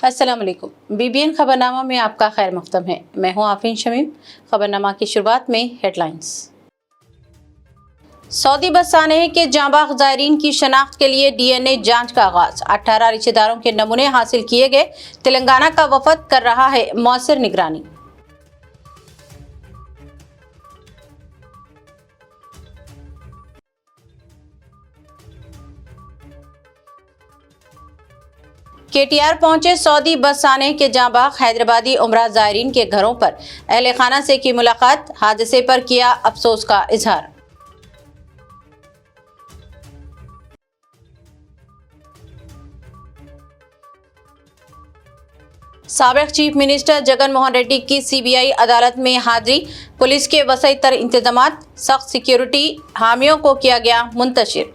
अस्सलाम वालेकुम। BBN खबरनामा में आपका खैर मक़दम है। मैं हूं आफरीन शमीम। खबरनामा की शुरुआत में हेडलाइंस। सऊदी बस सानेह के जांबाज ज़ायरीन की शनाख्त के लिए DNA जांच का आगाज। 18 रिश्तेदारों के नमूने हासिल किए गए। तेलंगाना का वफद कर रहा है मौसर निगरानी। KTR पहुंचे सऊदी बस सानेह के जांबाज हैदराबादी उमरा ज़ायरीन के घरों पर। अहले खाना से की मुलाकात। हादसे पर किया अफसोस का इजहार। साबिक चीफ मिनिस्टर जगन मोहन रेड्डी की CBI अदालत में हाजिरी। पुलिस के वसी तर इंतजामात, सख्त सिक्योरिटी हामियों को किया गया मुंतशिर।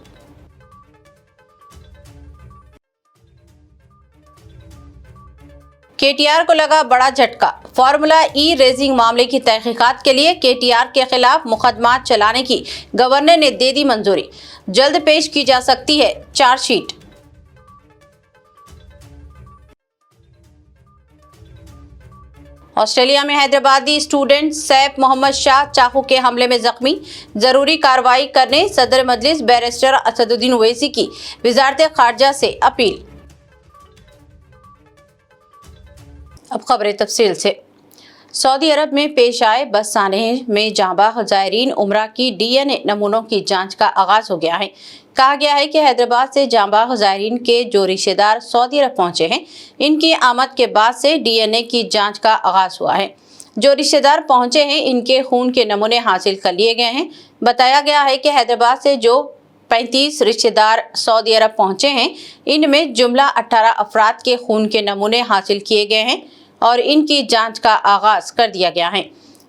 KTR को लगा बड़ा झटका। फार्मूला ई रेसिंग मामले की तहकीकात के लिए KTR के खिलाफ मुकदमा चलाने की गवर्नर ने दे दी मंजूरी। जल्द पेश की जा सकती है चार्जशीट। ऑस्ट्रेलिया में हैदराबादी स्टूडेंट सैफ मोहम्मद शाह चाकू के हमले में जख्मी। जरूरी कार्रवाई करने सदर मजलिस बैरिस्टर असदुद्दीन ओवैसी की वजारत खारजा से अपील। अब खबरें तफसील से। सऊदी अरब में पेश आए बस सानेह में जांबाज ज़ायरीन उमरा की DNA नमूनों की जांच का आगाज हो गया है। कहा गया है कि हैदराबाद से जांबाज ज़ायरीन के जो रिश्तेदार सऊदी अरब पहुंचे हैं, इनकी आमद के बाद से DNA की जांच का आगाज हुआ है। जो रिश्तेदार पहुंचे हैं, इनके खून के नमूने हासिल कर लिए गए हैं। बताया गया है कि हैदराबाद से जो 35 रिश्तेदार सऊदी अरब पहुंचे हैं, इनमें जुमला 18 अफराद के खून के नमूने हासिल किए गए हैं और इनकी जांच का आगाज कर दिया गया है।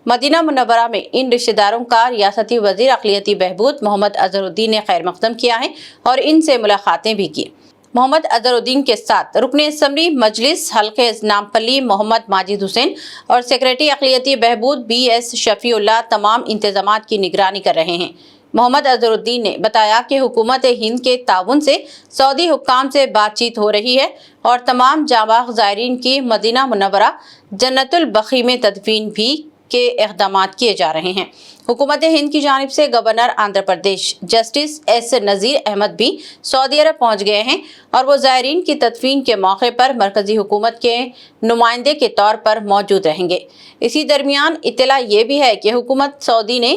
मदीना मुनव्वरा में इन रिश्तेदारों का रियासती वजीर अक़लियती बहबूद मोहम्मद अजहरुद्दीन ने खैर मक़दम किया है और इनसे मुलाकातें भी की। मोहम्मद अजहरुद्दीन के साथ रुकन असम्बली मजलिस हल्के नामपल्ली मोहम्मद माजिद हुसैन और सेक्रेटरी अक़लियती बहबूद BS शफीउल्लाह तमाम इंतजामात की निगरानी कर रहे हैं। मोहम्मद अजहरुद्दीन ने बताया कि हुकूमत हिंद के ताउन से सऊदी हुक्काम से बातचीत हो रही है और तमाम जांबाज ज़ायरीन की मदीना मुनव्वरा जन्नतुल बक़ी में तदफीन भी के इक़दामात किए जा रहे हैं। हुकूमत हिंद की जानिब से governor Andhra Pradesh justice S नज़ीर अहमद भी सऊदी अरब पहुँच गए हैं और वो ज़ायरीन की तदफीन के मौके पर मरकज़ी हुकूमत के नुमाइंदे के तौर पर मौजूद रहेंगे। इसी दरमियान इत्तला ये भी है कि हुकूमत सऊदी ने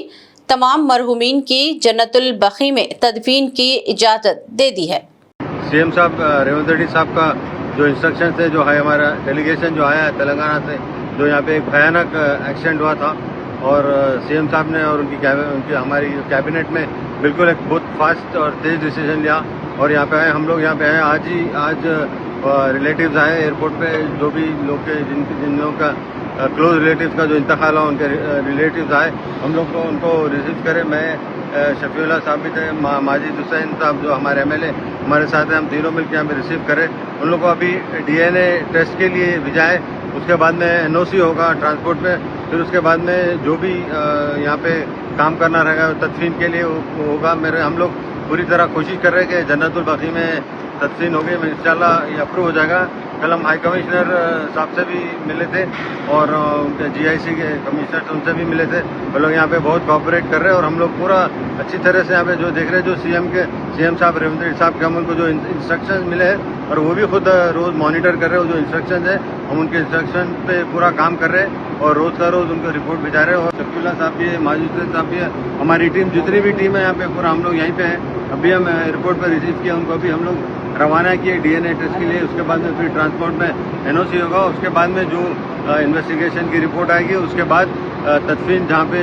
तमाम मरहूमीन की जन्नतुल बक़ी में तदफीन की इजाज़त दे दी है। CM साहब रेवंत रेड्डी साहब का जो इंस्ट्रक्शन है, जो है हमारा डेलीगेशन जो आया है तेलंगाना से, जो यहाँ पे एक भयानक एक्सीडेंट हुआ था और CM साहब ने और उनकी हमारी कैबिनेट में बिल्कुल एक बहुत फास्ट और तेज़ डिसीजन लिया और यहाँ पे आए हम लोग। यहाँ पे आए आज रिलेटिव्स आए एयरपोर्ट पे, जो भी लोग के जिन लोगों का क्लोज रिलेटिव्स का जो इंतकाल हुआ, उनके रिलेटिव्स आए, हम लोग को उनको रिसीव करे। मैं शफीउल्लाह साहब भी थे, माजिद हुसैन साहब जो हमारे MLA हमारे साथ हैं, हम तीनों मिलकर यहाँ पे रिसीव करें। उन लोगों को अभी DNA टेस्ट के लिए भिजाएं, उसके बाद में NOC होगा ट्रांसपोर्ट में, फिर उसके बाद में जो भी यहाँ पे काम करना रहेगा तदफीन के लिए होगा। हम लोग पूरी तरह कोशिश कर रहे हैं कि जन्नतुल बक़ी में तदफीन होगी, इंशाल्लाह ये अप्रूव हो जाएगा। कल हम हाई कमिश्नर साहब से भी मिले थे और उनके GIC के कमिश्नर से उनसे भी मिले थे। वो लोग यहाँ पे बहुत कोऑपरेट कर रहे हैं और हम लोग पूरा अच्छी तरह से यहाँ पे जो देख रहे हैं, जो CM साहब रेवंत रेड्डी साहब के हम उनको जो इंस्ट्रक्शन मिले हैं और वो भी खुद रोज़ मॉनिटर कर रहे हैं। जो इंस्ट्रक्शन है हम उनके इंस्ट्रक्शन पे पूरा काम कर रहे हैं और रोज़ का रोज़ उनको रिपोर्ट भिजा रहे हैं। और शफीउल्लाह साहब भी है, माजिद हुसैन साहब भी है, हमारी टीम जितनी भी टीम है यहाँ पे पूरा हम लोग यहीं पे हैं। अभी हम एयरपोर्ट पर रिसीव किया उनको, अभी हम लोग रवाना किए DNA टेस्ट के लिए। उसके बाद में फिर ट्रांसपोर्ट में NOC होगा, उसके बाद में जो इन्वेस्टिगेशन की रिपोर्ट आएगी, उसके बाद तदफीन जहाँ पे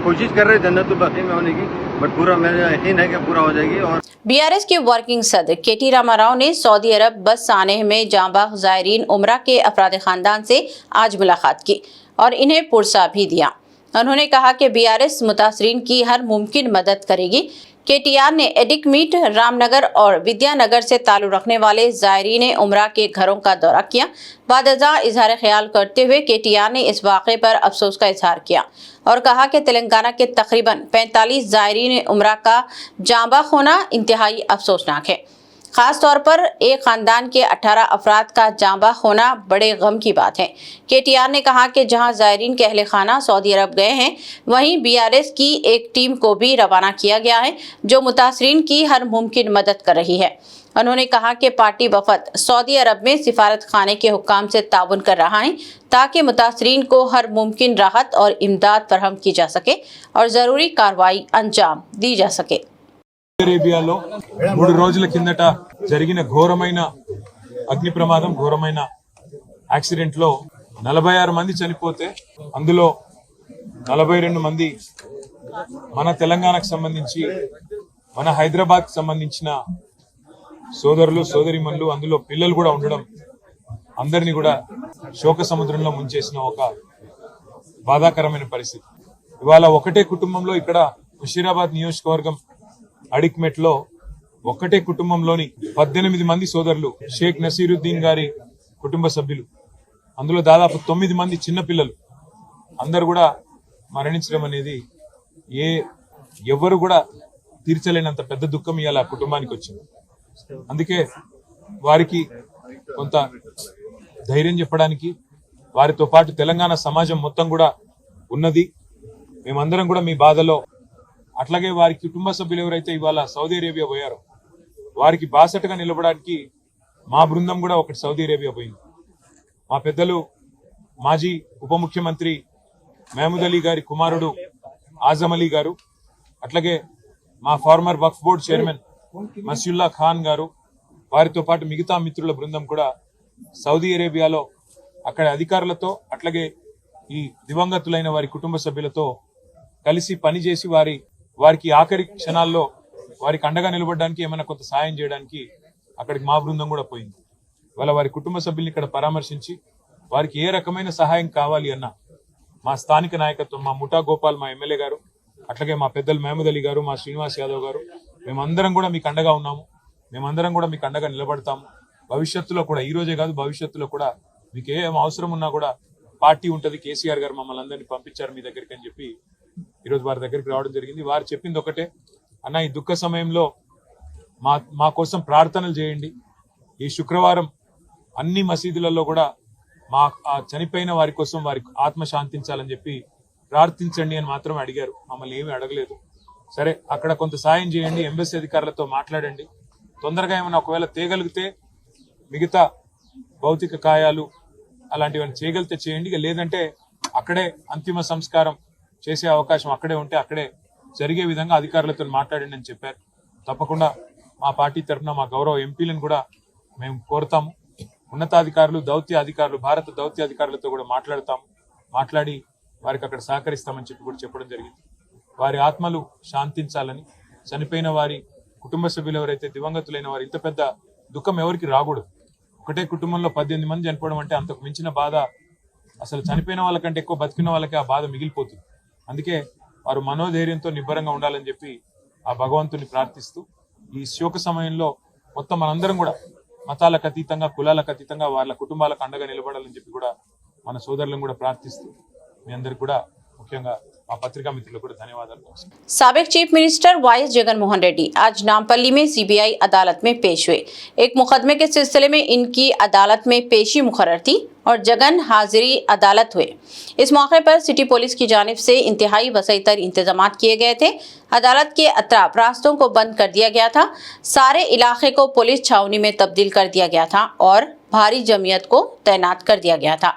कोशिश कर रहे हैं जन्नतुल बक़ी में होने की, बट पूरा मेरा यकीन है कि पूरा हो जाएगी। और BRS के वर्किंग सदर KT रामाराव ने सऊदी अरब बस सानेह में जांबाज ज़ायरीन उमरा के अफराद ख़ानदान से आज मुलाकात की और इन्हें पुरसा भी दिया। उन्होंने कहा कि BRS मुतासरीन की हर मुमकिन मदद करेगी। KTR ने एडिकमीट, रामनगर और विद्यानगर से ताल्लुक़ रखने वाले ज़ायरीन उमरा के घरों का दौरा किया। बादज़ा इजहार ख्याल करते हुए KTR ने इस वाक़े पर अफसोस का इजहार किया और कहा कि तेलंगाना के तकरीबन 45 ज़ायरीन उमरा का जांबाज होना इंतहाई अफसोसनाक है। खास तौर पर एक खानदान के 18 अफराद का जांबाह होना बड़े गम की बात है। KTR ने कहा कि जहां ज़ायरीन के अहले खाना सऊदी अरब गए हैं, वहीं BRS की एक टीम को भी रवाना किया गया है जो मुतासरीन की हर मुमकिन मदद कर रही है। उन्होंने कहा कि पार्टी वफद सऊदी अरब में सिफारत खाने के हुक्काम से ताउन कर रहा है ताकि मुतासरीन को हर मुमकिन राहत और इमदाद फराहम की जा सके और ज़रूरी कार्रवाई अंजाम दी जा सके। అరేబియాలో 3 రోజుల కిందట జరిగిన ఘోరమైన అగ్ని ప్రమాదం, ఘోరమైన యాక్సిడెంట్ లో 46 మంది చనిపోతే అందులో 42 మంది మన తెలంగాణకు సంబంధించి, మన హైదరాబాద్ కు సంబంధించిన సోదరులు సోదరిమణులు, అందులో పిల్లలు కూడా ఉండడం అందరినీ కూడా శోక సముద్రంలో ముంచేసిన ఒక బాధాకరమైన పరిస్థితి. ఇవాళ ఒకటే కుటుంబంలో ఇక్కడ ముషీరాబాద్ నియోజకవర్గం అడిక్మెట్ లో ఒక్కటే కుటుంబంలోని 18 మంది సోదరులు, షేక్ నసీరుద్దీన్ గారి కుటుంబ సభ్యులు, అందులో దాదాపు 9 మంది చిన్న పిల్లలు అందరూ కూడా మరణించడం అనేది ఎవరు కూడా తీర్చలేనంత పెద్ద దుఃఖం ఇవాళ ఆ కుటుంబానికి వచ్చింది. అందుకే వారికి కొంత ధైర్యం చెప్పడానికి వారితో పాటు తెలంగాణ సమాజం మొత్తం కూడా ఉన్నది. మేమందరం కూడా మీ బాధలో, అట్లాగే వారి కుటుంబ సభ్యులు ఎవరైతే ఇవాళ సౌదీ అరేబియా పోయారో వారికి బాసటగా నిలబడడానికి మా బృందం కూడా ఒకటి సౌదీ అరేబియా పోయింది. మా పెద్దలు మాజీ ఉప ముఖ్యమంత్రి మహమూద్ అలీ గారి కుమారుడు ఆజం అలీ గారు, అట్లాగే మా ఫార్మర్ వక్ఫ్ బోర్డ్ చైర్మన్ మసియుల్లా ఖాన్ గారు, వారితో పాటు మిగతా మిత్రుల బృందం కూడా సౌదీ అరేబియాలో అక్కడ అధికారులతో, అట్లాగే ఈ దివంగతులైన వారి కుటుంబ సభ్యులతో కలిసి పనిచేసి వారికి ఆఖరి క్షణాల్లో వారికి అండగా నిలబడడానికి, ఏమైనా కొంత సాయం చేయడానికి అక్కడికి మా బృందం కూడా పోయింది. వాళ్ళ వారి కుటుంబ సభ్యుల్ని ఇక్కడ పరామర్శించి వారికి ఏ రకమైన సహాయం కావాలి అన్న మా స్థానిక నాయకత్వం, మా ముఠా గోపాల్, మా ఎమ్మెల్యే గారు, అట్లాగే మా పెద్దలు మహమూద్ అలీ గారు, మా శ్రీనివాస్ యాదవ్ గారు, మేమందరం కూడా మీకు అండగా ఉన్నాము. మేమందరం కూడా మీకు అండగా నిలబడతాము. భవిష్యత్తులో కూడా, ఈ రోజే కాదు భవిష్యత్తులో కూడా మీకు ఏం అవసరం ఉన్నా కూడా పార్టీ ఉంటది. కేసీఆర్ గారు మమ్మల్ని అందరినీ పంపించారు మీ దగ్గరికి అని చెప్పి ఈరోజు వారి దగ్గరికి రావడం జరిగింది. వారు చెప్పింది ఒకటే, అన్న ఈ దుఃఖ సమయంలో మా కోసం ప్రార్థనలు చేయండి. ఈ శుక్రవారం అన్ని మసీదులలో కూడా మా చనిపోయిన వారి కోసం వారికి ఆత్మ శాంతించాలని చెప్పి ప్రార్థించండి అని మాత్రమే అడిగారు. మమ్మల్ని ఏమీ అడగలేదు. సరే, అక్కడ కొంత సాయం చేయండి, ఎంబసీ అధికారులతో మాట్లాడండి, తొందరగా ఏమైనా ఒకవేళ తేగలిగితే మిగతా భౌతిక కాయాలు అలాంటివన్నీ చేయగలిగితే చేయండి, లేదంటే అక్కడే అంతిమ సంస్కారం చేసే అవకాశం అక్కడే ఉంటే అక్కడే జరిగే విధంగా అధికారులతో మాట్లాడండి అని చెప్పారు. తప్పకుండా మా పార్టీ తరఫున మా గౌరవ ఎంపీలను కూడా మేము కోరుతాము. ఉన్నతాధికారులు, దౌత్య అధికారులు, భారత దౌత్య అధికారులతో కూడా మాట్లాడి వారికి అక్కడ సహకరిస్తామని చెప్పి కూడా చెప్పడం జరిగింది. వారి ఆత్మలు శాంతించాలని, చనిపోయిన వారి కుటుంబ సభ్యులు ఎవరైతే దివంగతులైన వారు, ఇంత పెద్ద దుఃఖం ఎవరికి రాకూడదు. ఒకటే కుటుంబంలో 18 మంది చనిపోవడం అంటే అంతకు మించిన బాధ అసలు చనిపోయిన వాళ్ళకంటే ఎక్కువ బతికిన వాళ్ళకి ఆ బాధ మిగిలిపోతుంది. అందుకే వారు మనోధైర్యంతో నిబ్బరంగా ఉండాలని చెప్పి ఆ భగవంతుని ప్రార్థిస్తూ, ఈ శోక సమయంలో మొత్తం మనందరం కూడా మతాలకు అతీతంగా, కులాలకు అతీతంగా వాళ్ళ కుటుంబాలకు అండగా నిలబడాలని చెప్పి కూడా మన సోదరులను కూడా ప్రార్థిస్తూ మీ అందరికి కూడా ముఖ్యంగా మా పత్రికా మిత్రులకు కూడా ధన్యవాదాలు. साबिक chief minister YS Jagan Mohan Reddy आज नामपल्ली में CBI अदालत में पेश हुए। एक मुकदमे के सिलसिले में इनकी अदालत में पेशी मुकर्रर थी और जगन हाजिरी अदालत हुए। इस मौके पर सिटी पुलिस की जानिब से इंतहाई वसीतर इंतजाम किए गए थे। अदालत के अतराफ रास्तों को बंद कर दिया गया था। सारे इलाके को पुलिस छावनी में तब्दील कर दिया गया था और भारी जमीयत को तैनात कर दिया गया था।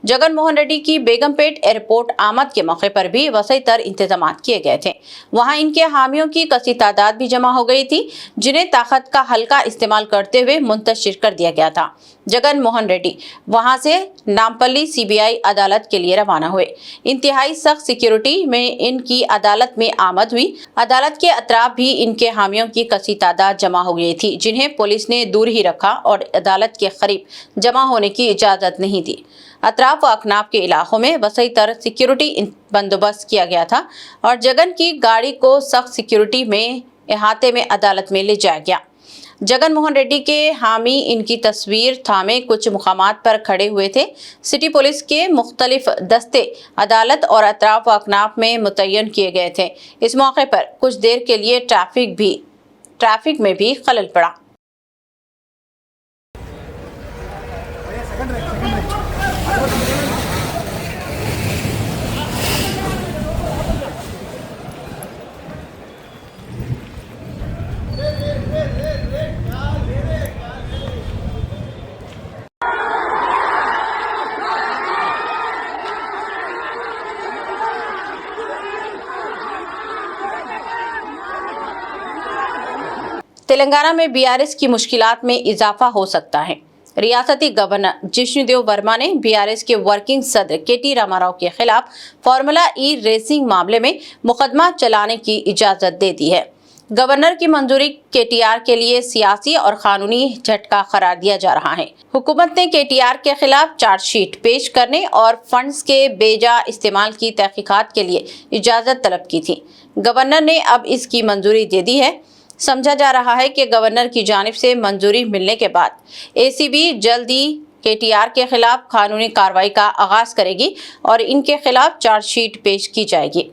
जगन मोहन रेड्डी की बेगमपेट एयरपोर्ट आमद के मौके पर भी वसीतर इंतजाम किए गए थे। वहां इनके हामियों की कसी तादाद भी जमा हो गई थी, जिन्हें ताकत का हल्का इस्तेमाल करते हुए मुंतशिर कर दिया गया था। जगन मोहन रेड्डी वहां से नामपल्ली CBI अदालत के लिए रवाना हुए। इंतहाई सख्त सिक्योरिटी में इनकी अदालत में आमद हुई। अदालत के अतराफ भी इनके हामियों की कसी तादाद जमा हो गई थी, जिन्हें पुलिस ने दूर ही रखा और अदालत के करीब जमा होने की इजाजत नहीं दी। अतराफ व अकनाफ के इलाकों में वसीतर सिक्योरिटी बंदोबस्त किया गया था और जगन की गाड़ी को सख्त सिक्योरिटी में अहाते में अदालत में ले जाया गया। जगन मोहन रेड्डी के हामी इनकी तस्वीर थामे कुछ मुकामात पर खड़े हुए थे। सिटी पुलिस के मुख्तलिफ दस्ते अदालत और अतराफ व अकनाफ में मुतय्यन किए गए थे। इस मौके पर कुछ देर के लिए ट्रैफिक में भी खलल पड़ा। तेलंगाना में बीआरएस की मुश्किलात में इजाफा हो सकता है। रियासती गवर्नर जिष्णुदेव वर्मा ने बीआरएस के वर्किंग सदर केटी रामाराव के खिलाफ फार्मूला ई रेसिंग मामले में मुकदमा चलाने की इजाजत दे दी है। गवर्नर की मंजूरी केटीआर के लिए सियासी और कानूनी झटका करार दिया जा रहा है। हुकूमत ने केटीआर के खिलाफ चार्जशीट पेश करने और फंड्स के बेजा इस्तेमाल की तहकीकात के लिए इजाजत तलब की थी। गवर्नर ने अब इसकी मंजूरी दे दी है। समझा जा रहा है कि गवर्नर की जानिब से मंजूरी मिलने के बाद एसीबी जल्द ही केटीआर के खिलाफ कानूनी कार्रवाई का आगाज करेगी और इनके खिलाफ चार्जशीट पेश की जाएगी।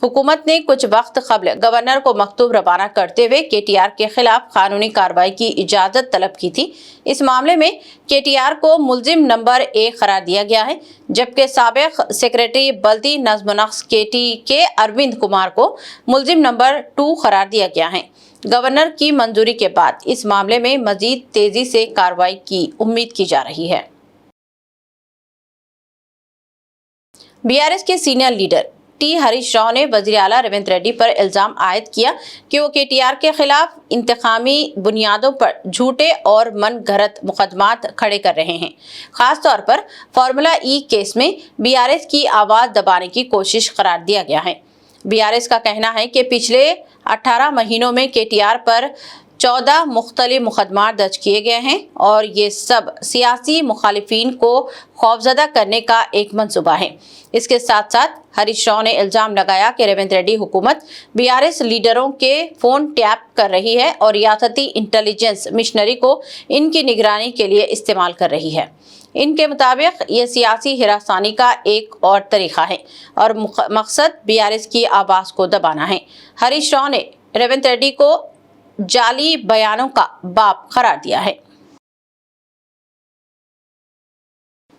हुकूमत ने कुछ वक्त कबल गवर्नर को मकतूब रवाना करते हुए केटीआर के खिलाफ कानूनी कार्रवाई की इजाजत तलब की थी। इस मामले में केटीआर को मुलजिम नंबर 1 करार दिया गया है, जबकि साबिक सेक्रेटरी बल्दी नज़्म-ओ-नक्श केटी के अरविंद कुमार को मुलजिम नंबर 2 करार दिया गया है। गवर्नर की मंजूरी के बाद इस मामले में मजीद तेजी से कार्रवाई की उम्मीद की जा रही है। बीआरएस के senior leader T Harish Rao ने वज़ीर आला रेवंत रेड्डी पर इल्जाम आयद किया कि वो केटीआर के खिलाफ इंतकामी बुनियादों पर झूठे और मन गढ़ंत मुकदमात खड़े कर रहे हैं। खास तौर पर फार्मूला ई केस में बीआरएस की आवाज दबाने की कोशिश करार दिया गया है। बीआरएस का कहना है कि पिछले 18 महीनों में केटीआर पर 14 मुख्तलिफ मुकदमा दर्ज किए गए हैं और ये सब सियासी मुखालिफिन को खौफजदा करने का एक मंसूबा है। इसके साथ साथ हरीश राव ने इल्जाम लगाया कि रेवंत रेड्डी हुकूमत बीआरएस लीडरों के फोन टैप कर रही है और रियासती इंटेलिजेंस मिशनरी को इनकी निगरानी के लिए इस्तेमाल कर रही है। इनके मुताबिक ये सियासी हिरासानी का एक और तरीका है और मकसद बीआरएस की आवाज को दबाना है। हरीश राव ने रेवंत रेड्डी को जाली बयानों का बाप करार दिया है।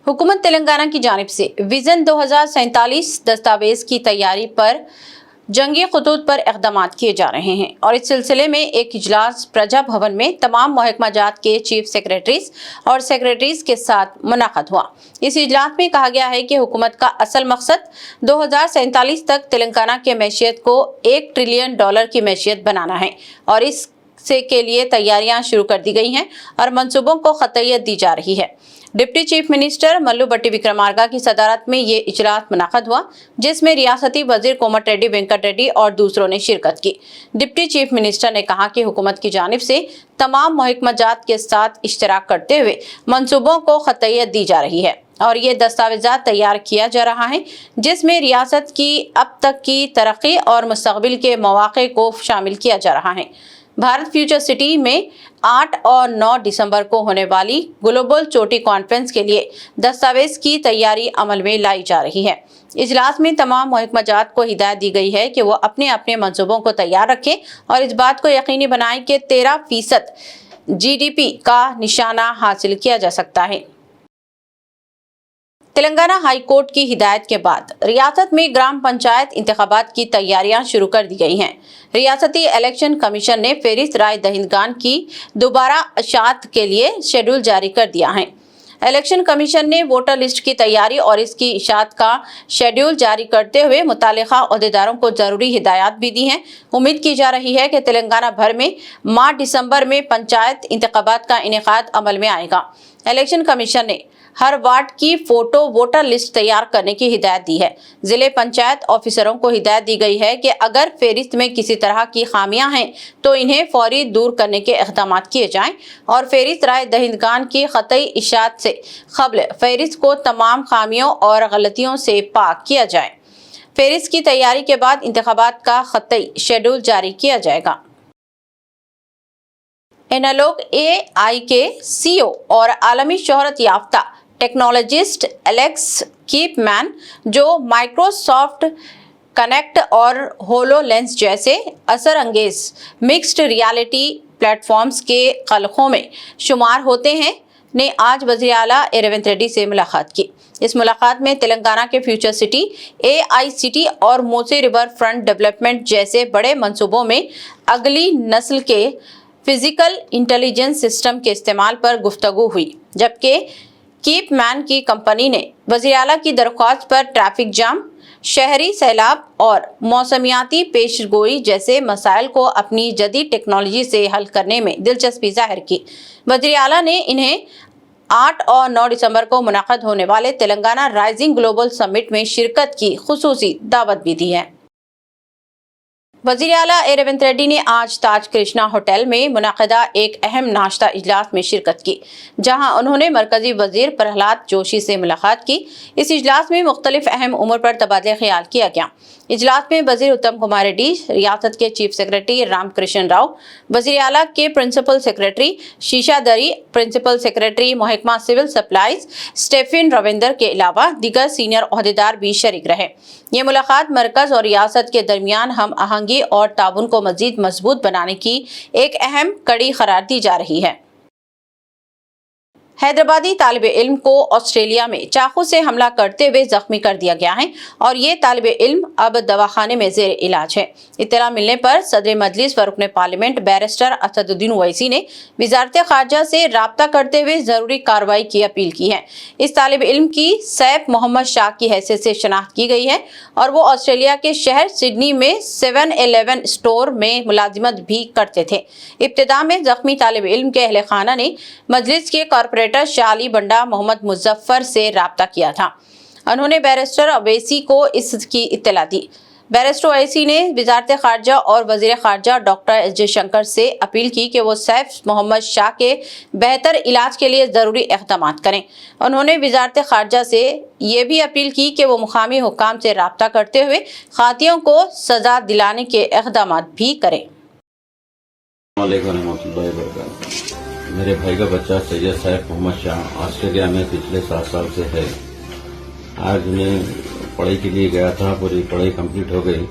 हुकूमत तेलंगाना की जानिब से विजन 2047 दस्तावेज की तैयारी पर जंगी खतूत पर इक़दामात किए जा रहे हैं और इस सिलसिले में एक इजलास प्रजा भवन में तमाम महकमा जात के चीफ सेक्रेटरीज और सेक्रेटरीज के साथ मुनाक़द हुआ। इस इजलास में कहा गया है कि हुकूमत का असल मकसद 2047 तक तेलंगाना के मैशियत को $1 ट्रिलियन की मैशियत बनाना है और इससे के लिए तैयारियां शुरू कर दी गई हैं और मंसूबों को ख़तय्यत दी जा रही है। डिप्टी चीफ मिनिस्टर मल्लू भट्टी विक्रमार्का की सदारत में ये इजलास मुनाक़द हुआ, जिसमें रियासती वजीर कोमटिरेड्डी वेंकट रेड्डी और दूसरों ने शिरकत की। डिप्टी चीफ मिनिस्टर ने कहा कि हुकूमत की जानिब से तमाम महकमा जात के साथ इश्तराक करते हुए मंसूबों को ख़तय्यत दी जा रही है और ये दस्तावेज़ात तैयार किया जा रहा है, जिसमें रियासत की अब तक की तरक्की और मुस्तक़बिल के मौक़े को शामिल किया जा रहा है। भारत फ्यूचर सिटी में 8 और 9 दिसंबर को होने वाली ग्लोबल चोटी कॉन्फ्रेंस के लिए दस्तावेज की तैयारी अमल में लाई जा रही है। इजलास में तमाम महकमा जात को हिदायत दी गई है कि वो अपने अपने मंसूबों को तैयार रखें और इस बात को यकीनी बनाएं कि 13% GDP का निशाना हासिल किया जा सकता है। तेलंगाना हाई कोर्ट की हिदायत के बाद रियासत में ग्राम पंचायत इंतखाबात की तैयारियां शुरू कर दी गई हैं। रियासती इलेक्शन कमीशन ने फहरिस्त राय दहिंदगान की दोबारा अशात के लिए शेड्यूल जारी कर दिया है। इलेक्शन कमीशन ने वोटर लिस्ट की तैयारी और इसकी इशात का शेड्यूल जारी करते हुए मुतालिका अहदेदारों को जरूरी हिदायत भी दी हैं। उम्मीद की जा रही है कि तेलंगाना भर में मार्च दिसंबर में पंचायत इंतखाबात का इनेकाद अमल में आएगा। इलेक्शन कमीशन ने हर वार्ड की फोटो वोटर लिस्ट तैयार करने की हिदायत दी है। जिले पंचायत ऑफिसरों को हिदायत दी गई है कि अगर फहरिस्त में किसी तरह की खामियां हैं तो इन्हें फौरी दूर करने के इक़दाम किए जाएं और फहरिस्त राय दहिंदगान की ख़तई इशात से क़ब्ल फहरिस्त को तमाम खामियों और गलतियों से पाक किया जाए। फहरिस्त की तैयारी के बाद इंतखाबात का ख़तई शेड्यूल जारी किया जाएगा। एनालॉग AI के CEO और आलमी शोहरत याफ्ता टेक्नोलॉजिस्ट एलेक्स कीपमैन, जो माइक्रोसॉफ्ट कनेक्ट और होलोलेंस जैसे असर अंगेज मिक्स्ड रियलिटी प्लेटफॉर्म्स के खलकों में शुमार होते हैं, ने आज वज़ीर आला रेवंत रेड्डी से मुलाकात की। इस मुलाकात में तेलंगाना के फ्यूचर सिटी, AICT और मूसी रिवर फ्रंट डेवलपमेंट जैसे बड़े मंसूबों में अगली नस्ल के फिजिकल इंटेलिजेंस सिस्टम के इस्तेमाल पर गुफ्तगू हुई, जबकि कीप मैन की कंपनी ने वज़ीर आला की दरख्वास्त पर ट्रैफिक जाम, शहरी सैलाब और मौसमियाती पेशगोई जैसे मसाइल को अपनी जदीद टेक्नोलॉजी से हल करने में दिलचस्पी जाहिर की। वज़ीर आला ने इन्हें 8 और 9 दिसंबर को मुनक़द होने वाले तेलंगाना राइजिंग ग्लोबल समिट में शिरकत की खुसूसी दावत भी दी है। वज़ीर आला ए रेवंत रेड्डी ने आज ताज कृष्णा होटल में मुनक़दा एक अहम नाश्ता इजलास में शिरकत की, जहां उन्होंने मरकजी वज़ीर प्रहलाद जोशी से मुलाकात की। इस इजलास में मुख्तलिफ अहम उमूर पर तबादला ख्याल किया गया। इजलास में वज़ीर उत्तम कुमार रेड्डी, रियासत के चीफ सेक्रेटरी रामकृष्ण राव, वज़ीर आला के प्रिंसिपल सेक्रेटरी शीशा दरी, प्रिंसिपल सेक्रेटरी महकमा सिविल सप्लाईज स्टेफिन रविंदर के अलावा दीगर सीनियर ओहदेदार भी शरीक रहे। ये मुलाकात मरकज और रियासत के दरमियान हम आहंगी और ताउन को मजीद मजबूत बनाने की एक अहम कड़ी करार दी जा रही है। हैदराबादी तालिब इल्म को ऑस्ट्रेलिया में चाकू से हमला करते हुए जख्मी कर दिया गया है और ये तालिब इल्म अब दवाखाने में जेर इलाज है। इत्तला मिलने पर सदर मजलिस व रुकन पार्लियामेंट बैरिस्टर असदुद्दीन ओवैसी ने वजारत खारजा से राब्ता करते हुए जरूरी कार्रवाई की अपील की है। इस तालिब इल्म की सैफ मोहम्मद शाह की हैसियत से शनाख्त की गई है और वो ऑस्ट्रेलिया के शहर सिडनी में 7-Eleven स्टोर में मुलाजिमत भी करते थे। इब्तिदा में जख्मी तालिब इल्म के अहले खाना ने मजलिस के कॉर्पोरेटर शाली बंडा मोहम्मद मुजफ्फर से राब्ता किया था। उन्होंने बैरिस्टर ओवैसी को इसकी इत्तला दी। बैरिस्टर ओवैसी ने वजारत खारजा और वजीर खारजा डॉक्टर एस जयशंकर से अपील की कि वो सैफ मोहम्मद शाह के बेहतर इलाज के लिए ज़रूरी इक़दाम करें। उन्होंने वजारत खारजा से ये भी अपील की कि वो मुकामी हुक्काम से राब्ता करते हुए खातियों को सज़ा दिलाने के इक़दाम भी करें। मेरे भाई का बच्चा सैयद सैफ मोहम्मद शाह ऑस्ट्रेलिया में पिछले 7 साल से है। आज मैं पढ़ाई के लिए गया था, पूरी पढ़ाई कंप्लीट हो गई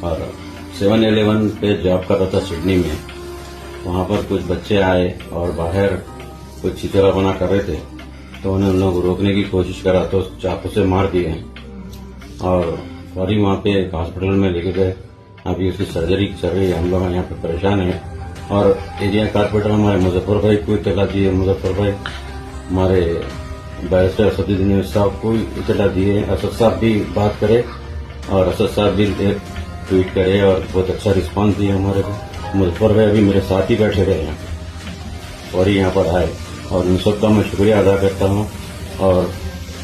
और 7-Eleven पे जॉब कर रहा था सिडनी में। वहाँ पर कुछ बच्चे आए और बाहर कुछ चितरा बना कर रहे थे, तो उन्हें उन लोग रोकने की कोशिश करा तो चाकू से मार दिए और फौरी वहाँ पे एक हॉस्पिटल में लेके गए। अभी उसकी सर्जरी चल रही है। हम लोग यहाँ पे परेशान हैं और एरिया कारपोरेटर हमारे मुजफ्फर भाई को इतला दिए। मुजफ्फर भाई हमारे बैरिस्टर असदुद्दीन साहब को इतला दिए। असद साहब भी बात करे और असद साहब भी एक ट्वीट करे और बहुत अच्छा रिस्पांस दिया हमारे को। मुजफ्फर भाई अभी मेरे साथ ही बैठे रहे हैं और यहाँ पर आए और इन सबका मैं शुक्रिया अदा करता हूँ और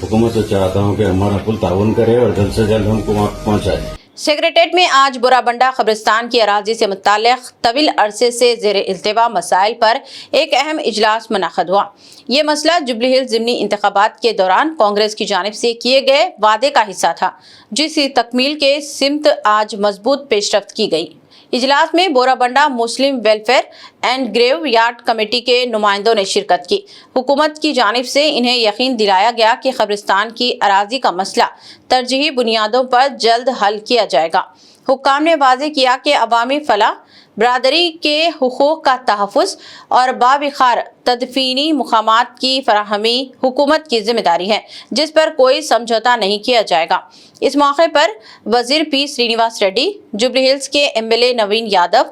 हुकूमत से चाहता हूँ कि हमारा फुल ताउन करे और जल्द से जल्द हमको वहाँ पहुँचाए। सेक्रेटेरिएट में आज बुराबंडा कब्रिस्तान की अराजी से मुताल्लिक तवील अरसे से ज़ेर इल्तिवा मसाइल पर एक अहम इजलास मुनक़द हुआ। ये मसला जुबली हिल्स ज़िमनी इंतखाबात के दौरान कांग्रेस की जानिब से किए गए वादे का हिस्सा था, जिसकी तकमील के सिमत आज मजबूत पेशरफ्त की गई। इजलास में Borabanda Muslim welfare and graveyard committee के नुमाइंदों ने शिरकत की। हुकूमत की जानिब से इन्हें यकीन दिलाया गया कि कब्रिस्तान की अराजी का मसला तरजीही बुनियादों पर जल्द हल किया जाएगा। हुक्काम ने वाज़ेह किया कि अवामी फलाह, बरादरी के हुकूक का तहफ़्फ़ुज़ और बाबिखार तदफीनी मुकामात की फराहमी हुकूमत की जिम्मेदारी है, जिस पर कोई समझौता नहीं किया जाएगा। इस मौके पर वजीर पी श्रीनिवास रेड्डी, जुबली हिल्स के MLA नवीन यादव,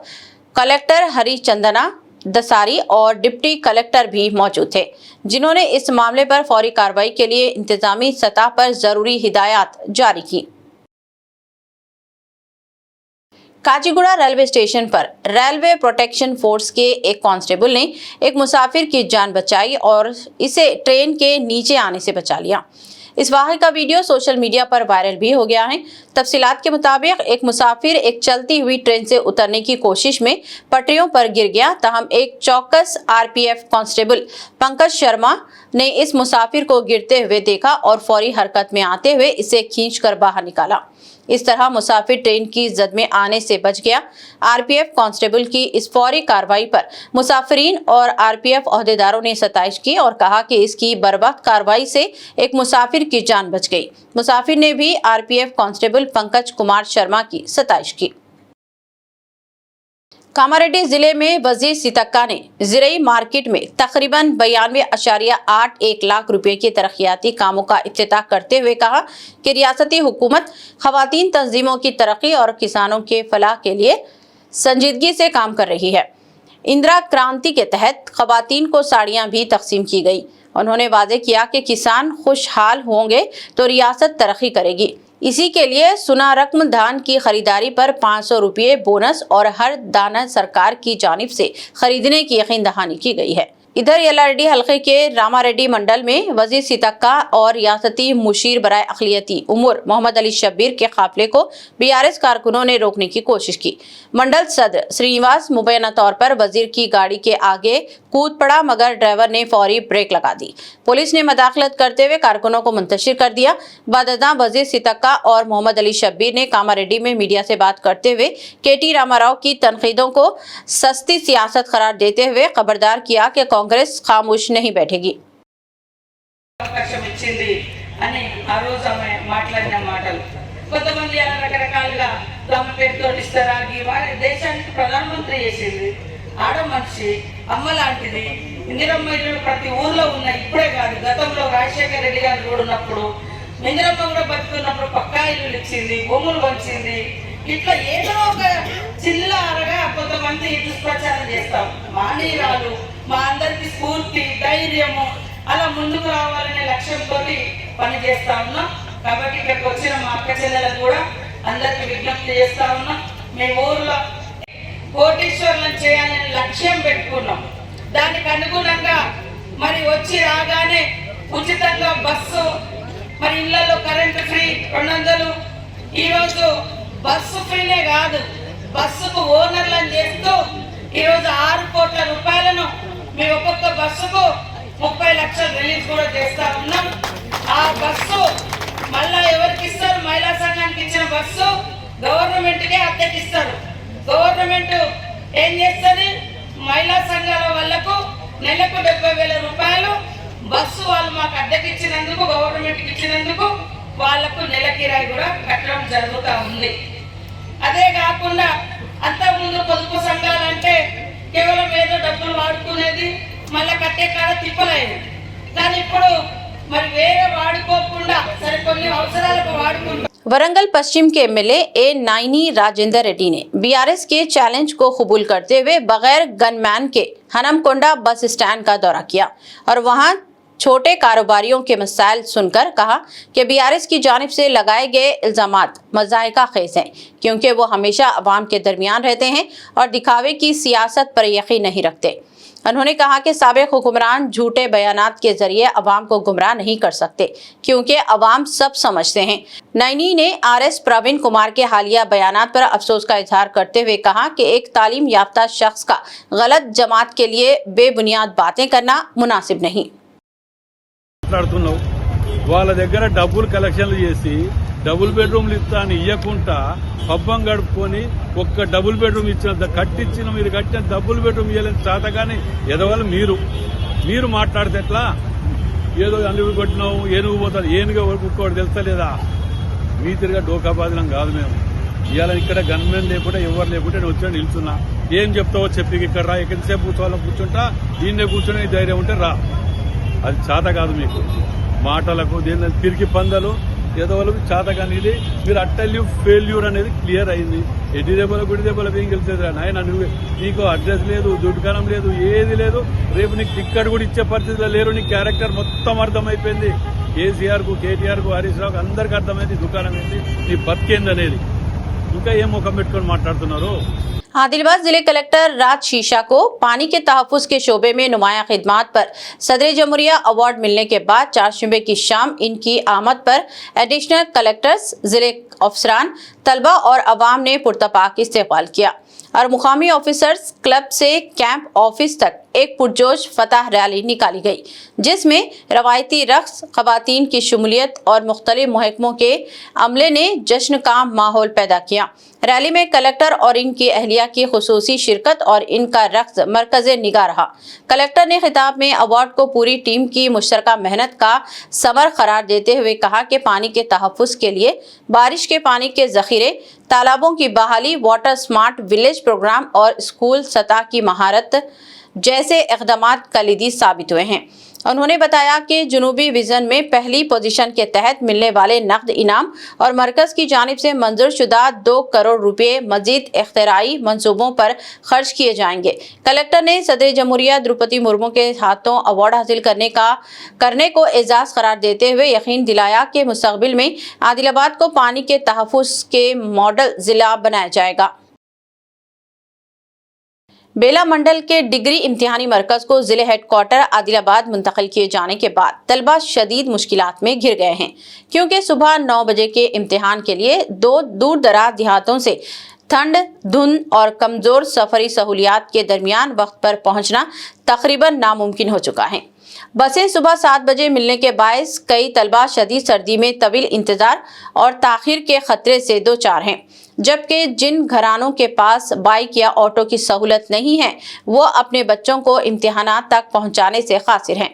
कलेक्टर हरिचंदना दसारी और डिप्टी कलेक्टर भी मौजूद थे, जिन्होंने इस मामले पर फौरी कार्रवाई के लिए इंतजामी सतह पर जरूरी हिदायत जारी की। काजीगुड़ा रेलवे स्टेशन पर रेलवे प्रोटेक्शन फोर्स के एक कांस्टेबल ने एक मुसाफिर की जान बचाई और इसे ट्रेन के नीचे आने से बचा लिया। इस वाक़े का वीडियो सोशल मीडिया पर वायरल भी हो गया है। तफसीलात के मुताबिक एक मुसाफिर एक चलती हुई ट्रेन से उतरने की कोशिश में पटरियों पर गिर गया, तहम एक चौकस RPF कांस्टेबल पंकज शर्मा ने इस मुसाफिर को गिरते हुए देखा और फौरी हरकत में आते हुए इसे खींचकर बाहर निकाला। इस तरह मुसाफिर ट्रेन की जद में आने से बच गया। RPF कांस्टेबल की इस फौरी कार्रवाई पर मुसाफिरीन और RPF ओहदेदारों ने सताइश की और कहा कि इसकी बर्बाद कार्रवाई से एक मुसाफिर की जान बच गई। मुसाफिर ने भी RPF कांस्टेबल पंकज कुमार शर्मा की सताइश की। कामारेड्डी जिले में वजीर सीतक्का ने ज़िरई मार्केट में तकरीबन 92.81 लाख रुपए के तरक्याती कामों का इफ्तिताह करते हुए कहा कि रियासती हुकूमत खवातीन तंजीमों की तरक्की और किसानों के फलाह के लिए संजीदगी से काम कर रही है। इंदिरा क्रांति के तहत खवातीन को साड़ियां भी तकसीम की गई। उन्होंने वादे किया कि किसान खुशहाल होंगे तो रियासत तरक्की करेगी। इसी के लिए सुना रकम धान की खरीदारी पर 500 रुपये बोनस और हर दाना सरकार की जानिब से खरीदने की यकीन दहानी की गई है। इधर यलारेड्डी हल्के के रामारेड्डी मंडल में वजीर सितक्का और रियासती मुशीर बराए अक़लियती उमूर मोहम्मद अली शब्बीर के काफिले को बीआरएस कारकुनों ने रोकने की कोशिश की। मंडल सदर श्रीनिवास मुबैना तौर पर वजीर की गाड़ी के आगे कूद पड़ा, मगर ड्राइवर ने फौरी ब्रेक लगा दी। पुलिस ने मदाखलत करते हुए कारकुनों को मुंतशिर कर दिया। बाददा वजीर सितक्का और मोहम्मद अली शब्बीर ने कामारेड्डी में मीडिया से बात करते हुए केटी रामाराव की तनकीदों को सस्ती सियासत करार देते हुए खबरदार किया कि कांग्रेस खामोश नहीं बैठेगी। కొంతమంది అలా రకరకాలుగా తమ పేరుతో ఇస్తారాగి వారి దేశానికి ప్రధానమంత్రి చేసింది ఆడ మనిషి అమ్మ లాంటిది ఇందిరమ్మ ఇల్లు ప్రతి ఊర్లో ఉన్న ఇప్పుడే కాదు గతంలో రాజశేఖర రెడ్డి గారు కూడా ఉన్నప్పుడు ఇందిరమ్మ కూడా బతుకున్నప్పుడు పక్కా ఇల్లు ఇచ్చింది భూములు పంచింది ఇట్లా ఏదో ఒక చిల్లరగా కొంతమంది దుష్ప్రచారం చేస్తాం మానీయురాలు మా అందరికి స్ఫూర్తి ధైర్యము అలా ముందుకు రావాలనే లక్ష్యంతో పని చేస్తా ఉన్నాం కాబట్టి ఇక్కడికి వచ్చిన మా అక్క చెల్లెలకు కూడా అందరికి విజ్ఞప్తి చేస్తా ఉన్నాం మీ ఊర్లో కోటీశ్వరులను చేయాలని లక్ష్యం పెట్టుకున్నాం దానికి అనుగుణంగా మరి వచ్చి రాగానే ఉచితంగా బస్సు మరి ఇళ్లలో కరెంటు ఫ్రీ 200 ఈరోజు బస్సు ఫ్రీనే కాదు బస్సుకు ఓనర్లను చేస్తూ ఈరోజు 6 కోట్ల రూపాయలను మీ ఒక్కొక్క బస్సుకు 30 లక్షలు రిలీజ్ కూడా చేస్తా ఉన్నాం ఆ బస్సు మళ్ళా ఎవరికి ఇస్తారు మహిళా సంఘానికి ఇచ్చిన బస్సు గవర్నమెంట్కే అద్దెకి ఇస్తారు గవర్నమెంట్ ఏం చేస్తుంది మహిళా సంఘాల వాళ్ళకు నెలకు 70,000 రూపాయలు బస్సు వాళ్ళు మాకు అద్దెకి ఇచ్చినందుకు గవర్నమెంట్కి ఇచ్చినందుకు వాళ్ళకు నెల కిరాయి కూడా కట్టడం జరుగుతూ ఉంది అదే కాకుండా అంతకుముందు పొదుపు సంఘాలంటే కేవలం ఏదో డబ్బులు వాడుకునేది మళ్ళీ కట్టే కాడ తిప్పలేదు కానీ ఇప్పుడు మరి వేరే వాడుకోకుండా సరే కొన్ని అవసరాలకు వాడుకుంటాం। वरंगल पश्चिम के एमएलए ए नाइनी राजेंद्र रेड्डी ने बीआरएस के चैलेंज को कबूल करते हुए बगैर गनमैन के हनमकोंडा बस स्टैंड का दौरा किया और वहां छोटे कारोबारियों के मसाइल सुनकर कहा कि बीआरएस की जानिब से लगाए गए इल्जामात मज़ाहिका खेज हैं क्योंकि वो हमेशा अवाम के दरमियान रहते हैं और दिखावे की सियासत पर यकीन नहीं रखते। उन्होंने कहा कि साबिक हुक्मरान झूठे बयानात के जरिए अवाम को गुमराह नहीं कर सकते क्योंकि अवाम सब समझते हैं। नैनी ने आरएस प्रवीण कुमार के हालिया बयानात पर अफसोस का इजहार करते हुए कहा कि एक तालीम याफ्ता शख्स का गलत जमात के लिए बेबुनियाद बातें करना मुनासिब नहीं। వాళ్ళ దగ్గర డబ్బులు కలెక్షన్లు చేసి డబుల్ బెడ్రూమ్లు ఇస్తా అని ఇవ్వకుండా పబ్బం గడుపుకొని ఒక్క డబుల్ బెడ్రూమ్ ఇచ్చిన కట్టించిన మీరు కట్టిన డబుల్ బెడ్రూమ్ ఇవ్వలేని చేతగాని ఎదవాలి మీరు మాట్లాడితే ఎట్లా ఏదో అల్లుడు కొట్టినావు ఏనుగు పోతాడు ఏనుగు కుక్కోడు తెలుస్తలేదా మీ తిరిగా డోకాబాదనం కాదు మేము ఇవాళ ఇక్కడ గన్మెన్ లేకుండా ఎవరు లేకుంటే నేను వచ్చి నిల్చున్నా ఏం చెప్తావో చెప్పి ఇక్కడ రా ఎంతసేపు కూర్చోవాలని కూర్చుంటా దీన్నే కూర్చొని ధైర్యం ఉంటే రా అది చేత కాదు మీకు మాటలకు దేని పిరికి పందలు ఏదో వాళ్ళకి చేత కానీ మీరు అట్టల్యూ ఫెయిల్యూర్ అనేది క్లియర్ అయింది ఎడ్డి దెబ్బల గుడి దెబ్బల ఏం గెలిచేది నాయన నీకు అడ్రస్ లేదు దుడ్కానం లేదు ఏది లేదు రేపు నీకు టిక్కెట్ కూడా ఇచ్చే పరిస్థితిలో లేరు నీ క్యారెక్టర్ మొత్తం అర్థమైపోయింది కేసీఆర్కు కేటీఆర్కు హరీష్ రావుకు అందరికీ అర్థమైంది దుకాణం ఏంటి నీ బతికేంది అనేది ఇంకా ఏం ముఖం పెట్టుకొని మాట్లాడుతున్నారు। आदिलाबाद जिले कलेक्टर राज शीशा को पानी के तहफ़्फ़ुज़ के शोबे में नुमाया खिदमात पर सदर जमहूरिया अवार्ड मिलने के बाद 4 जुम्मे की शाम इनकी आमद पर एडिशनल कलेक्टर्स, जिले अफसरान, तलबा और अवाम ने पुरतपाक इस्तकबाल किया और मुकामी ऑफिसर्स क्लब से कैंप ऑफिस तक एक पुरजोश फतह रैली निकाली गई जिसमें रवायती रक्स, खवातीन की शमूलियत और मुख्तलिफ महकमों के अमले ने जश्न का माहौल पैदा किया। रैली में कलेक्टर और इनकी अहलिया की खुसूसी शिरकत और इनका रक्स मरकज़ निगाह रहा। कलेक्टर ने खिताब में अवार्ड को पूरी टीम की मुश्तरका मेहनत का समर करार देते हुए कहा कि पानी के तहफ़्फ़ुज़ के लिए बारिश के पानी के ज़ख़ीरे, तालाबों की बहाली, वाटर स्मार्ट विलेज प्रोग्राम और स्कूल सतह की महारत जैसे इक़दामात कलीदी साबित हुए हैं। उन्होंने बताया कि जुनूबी विजन में पहली पोजीशन के तहत मिलने वाले नकद इनाम और मरकज की जानिब से मंजूर शुदा 2 करोड़ रुपए मजीद इख्तिराई मंसूबों पर खर्च किए जाएंगे। कलेक्टर ने सदर जमहूरिया द्रौपदी मुर्मू के हाथों अवार्ड हासिल करने को एजाज करार देते हुए यकीन दिलाया कि मुस्तकबिल में आदिलाबाद को पानी के तहफ़्फ़ुज़ के मॉडल जिला बनाया जाएगा। बेला मंडल के डिग्री इम्तिहानी मरकज को जिले हेडक्वार्टर आदिलाबाद मुंतकिल किए जाने के बाद तलबा शदीद मुश्किलात में घिर गए हैं, क्योंकि सुबह 9 बजे के इम्तिहान के लिए 2 दूर दराज देहातों से ठंड, धुंध और कमजोर सफरी सहूलियात के दरमियान वक्त पर पहुंचना तकरीबन नामुमकिन हो चुका है। बसें सुबह 7 बजे मिलने के बायस कई तलबा शदीद सर्दी में तवील इंतजार और ताखिर के खतरे से दो चार हैं, जबकि जिन घरानों के पास बाइक या ऑटो की सहूलत नहीं है वो अपने बच्चों को इम्तिहानात तक पहुंचाने से कासिर हैं।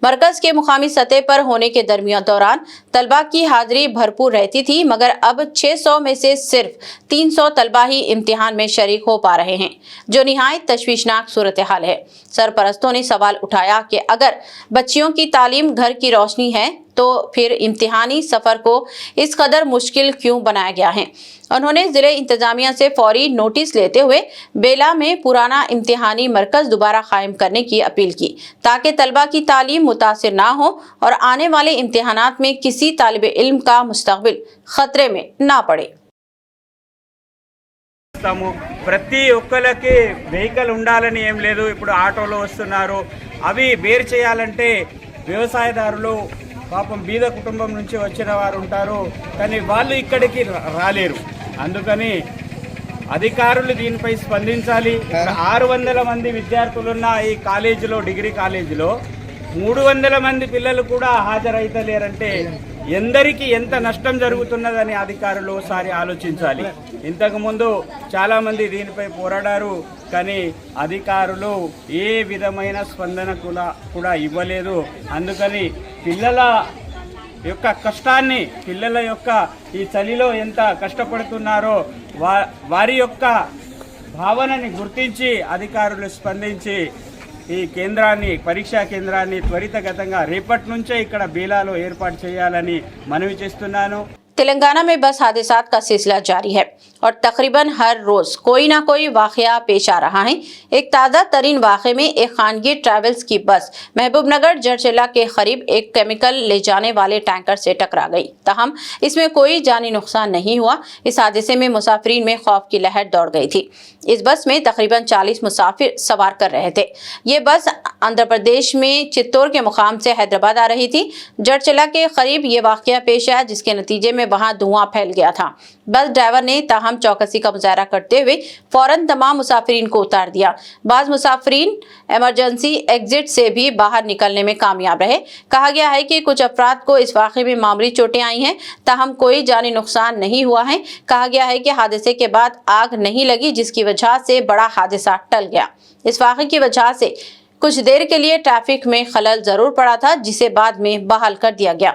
मरकज के मुकामी सतह पर होने के दौरान तलबा की हाजिरी भरपूर रहती थी, मगर अब 600 में से सिर्फ 300 तलबा ही इम्तिहान में शरीक हो पा रहे हैं, जो निहायत तशवीशनाक सूरत हाल है। सरपरस्तों ने सवाल उठाया कि अगर बच्चियों की तालीम घर की रोशनी है तो फिर इम्तिहानी सफ़र को इस कदर मुश्किल क्यों बनाया गया है। उन्होंने जिले इंतजामिया से फौरी नोटिस लेते हुए बेला में पुराना इम्तिहानी मरकज दोबारा कायम करने की अपील की, ताकि तलबा की तालीम मुतासिर ना हो और आने वाले इम्तिहानात में किसी तालिब इल्म का मुस्तकबिल खतरे में ना पड़े। ప్రతి ఒక్కరికి వెహికల్ ఉండాలని ఏం లేదు. ఇప్పుడు ఆటోలో వస్తున్నారు. అవి బేర్ చేయాలంటే వ్యవసాయదారులు పాపం బీద కుటుంబం నుంచి వచ్చిన వారు ఉంటారు, కానీ వాళ్ళు ఇక్కడికి రాలేరు. అందుకని అధికారులు దీనిపై స్పందించాలి. 600 మంది విద్యార్థులున్న ఈ కాలేజీలో, డిగ్రీ కాలేజీలో 300 మంది పిల్లలు కూడా హాజరైతలేరంటే ఎందరికీ ఎంత నష్టం జరుగుతున్నదని అధికారులు ఒకసారి ఆలోచించాలి. ఇంతకుముందు చాలామంది దీనిపై పోరాడారు, కానీ అధికారులు ఏ విధమైన స్పందన కూడా ఇవ్వలేదు. అందుకని పిల్లల యొక్క కష్టాన్ని, పిల్లల యొక్క ఈ చలిలో ఎంత కష్టపడుతున్నారో వారి యొక్క భావనని గుర్తించి అధికారులు స్పందించి ఈ కేంద్రాన్ని, పరీక్షా కేంద్రాన్ని త్వరితగతంగా రేపటి నుంచే ఇక్కడ బేలాలో ఏర్పాటు చేయాలని మనవి చేస్తున్నాను. तेलंगाना में बस हादसात का सिलसिला जारी है और तकरीबन हर रोज कोई ना कोई वाकया पेश आ रहा है। एक ताज़ा तरीन वाक़े में एक खानगी ट्रैवल्स की बस महबूबनगर जरचला के करीब एक केमिकल ले जाने वाले टैंकर से टकरा गई, ताहम इसमें कोई जानी नुकसान नहीं हुआ। इस हादसे में मुसाफिरीन में खौफ की लहर दौड़ गई थी। इस बस में तकरीबन 40 मुसाफिर सवार कर रहे थे। ये बस आंध्र प्रदेश में चित्तौड़ के मुकाम से हैदराबाद आ रही थी। जरचला के करीब ये वाकया पेश आया, जिसके नतीजे में वहां धुआं फैल गया था। बस ड्राइवर ने ताहम चौकसी का मुजाहरा करते हुए फौरन तमाम मुसाफिरीन को उतार दिया। बाज मुसाफिरीन इमरजेंसी एग्जिट से भी बाहर निकलने में कामयाब रहे। कहा गया है कि कुछ अफराद को इस वाक़े में मामूली चोटें आई हैं, ताहम कोई जानी नुकसान नहीं हुआ है। कहा गया है कि हादसे के बाद आग नहीं लगी, जिसकी वजह से बड़ा हादसा टल गया। इस वाक़े की वजह से कुछ देर के लिए ट्रैफिक में खलल जरूर पड़ा था, जिसे बाद में बहाल कर दिया गया।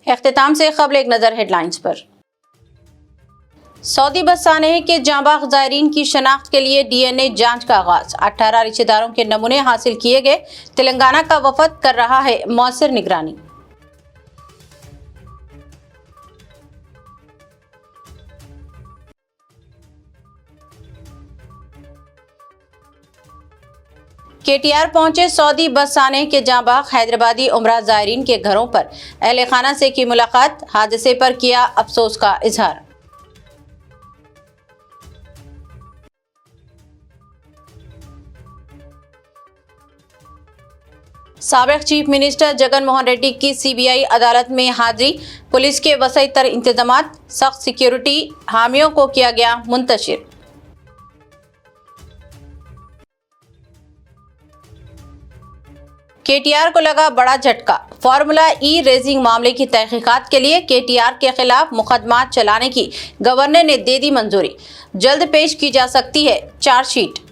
इख्तिताम से क़ब्ल एक नज़र हेडलाइंस पर। सऊदी बस सानेह के जांबाज ज़ायरीन की शनाख्त के लिए DNA जांच का आगाज। 18 रिश्तेदारों के नमूने हासिल किए गए। तेलंगाना का वफद कर रहा है मौसर निगरानी। KTR पहुंचे सऊदी बस सानेह के जांबाज हैदराबादी उमरा ज़ायरीन के घरों पर अहले खाना से की मुलाकात। हादसे पर किया अफसोस का इजहार। साबिक चीफ मिनिस्टर जगन मोहन रेड्डी की CBI अदालत में हाजिरी। पुलिस के वसी तर इंतजामात, सख्त सिक्योरिटी हामियों को किया गया मुंतशिर। KTR को लगा बड़ा झटका। फार्मूला ई रेसिंग मामले की तहकीकात के लिए KTR के खिलाफ मुकदमा चलाने की गवर्नर ने दे दी मंजूरी। जल्द पेश की जा सकती है चार्जशीट।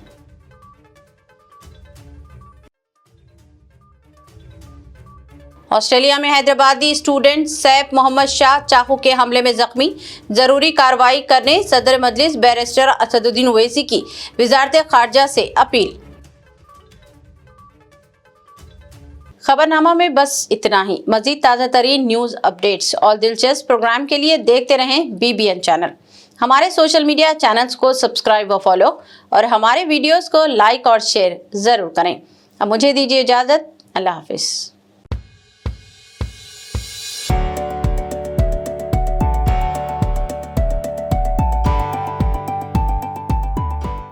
ऑस्ट्रेलिया में हैदराबादी स्टूडेंट सैफ मोहम्मद शाह चाकू के हमले में जख्मी। जरूरी कार्रवाई करने सदर मजलिस बैरिस्टर असदुद्दीन ओवैसी की वजारत खारजा से अपील। खबरनामा में बस इतना ही। मजीद ताज़ा तरीन न्यूज़ अपडेट्स और दिलचस्प प्रोग्राम के लिए देखते रहें BBN चैनल। हमारे सोशल मीडिया चैनल्स को सब्सक्राइब व फॉलो और हमारे वीडियोस को लाइक और शेयर ज़रूर करें। अब मुझे दीजिए इजाज़त। अल्लाह हाफिज़।